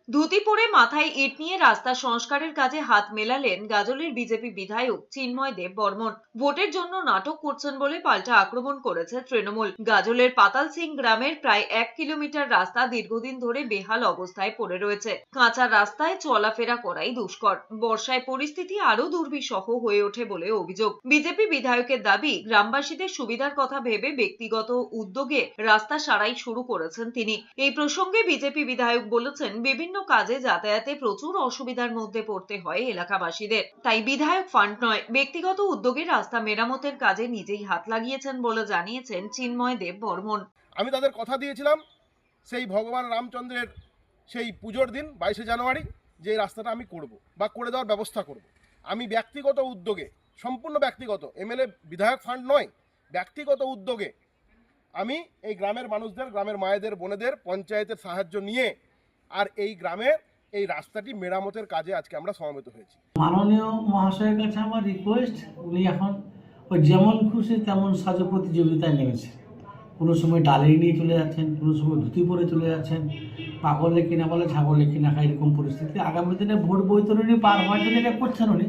ধুতি পরে মাথায় ইট নিয়ে রাস্তা সংস্কারের কাজে হাত মেলালেন গাজলের বিজেপি বিধায়ক চিন্ময় দেব বর্মন। ভোটের জন্য নাটক করছেন বলে পাল্টা আক্রমণ করেছে তৃণমূল। গাজলের পাতাল সিং গ্রামের প্রায় 1 কিলোমিটার রাস্তা দীর্ঘদিন ধরে বেহাল অবস্থায় পড়ে রয়েছে। কাঁচা রাস্তায় চলাফেরা করাই দুষ্কর। বর্ষায় পরিস্থিতি আরো দুর্বিষহ হয়ে ওঠে বলে অভিযোগ। বিজেপি বিধায়কের দাবি, গ্রামবাসীদের সুবিধার কথা ভেবে ব্যক্তিগত উদ্যোগে রাস্তা সারাই শুরু করেছেন তিনি। এই প্রসঙ্গে বিজেপি বিধায়ক বলেছেন, বিভিন্ন কাজে যাতায়াতে প্রচুর অসুবিধার মধ্যে পড়তে হয় এলাকাবাসীদের। তাই বিধায়ক ফান্ড নয়, ব্যক্তিগত উদ্যোগে রাস্তা মেরামতের কাজে নিজেই হাত লাগিয়েছেন বলে জানিয়েছেন চিন্ময় দেব বর্মন। আমি তাদের কথা দিয়েছিলাম সেই ভগবান রামচন্দ্রের সেই পুজোর দিন 22শে জানুয়ারি যে এই রাস্তাটা আমি করব বা করে দেওয়ার ব্যবস্থা করব। আমি ব্যক্তিগত উদ্যোগে, সম্পূর্ণ ব্যক্তিগত, এমএলএ বিধায়ক ফান্ড নয়, ব্যক্তিগত উদ্যোগে আমি এই গ্রামের মানুষদের, গ্রামের মায়েদের, বোনেদের পঞ্চায়েতের সাহায্য নিয়ে আর এই গ্রামের এই রাস্তাটি মেরামতের কাজে আজকে আমরা সমবেত হয়েছি। মাননীয় মহাশয়ের কাছে আমার রিকোয়েস্ট, উনি এখন ওই যেমন খুশি তেমন সাজো প্রতিযোগিতায় নেমেছে। কোনো সময় ডালি নিয়ে চলে যাচ্ছেন, কোনো সময় ধুতি পরে চলে যাচ্ছেন, পাগলে কিনা বলে ছাগলে কিনা খায়, এরকম পরিস্থিতি। আগামী দিনে ভোট বৈতরণী পার হওয়ার জন্য এটা করছেন উনি।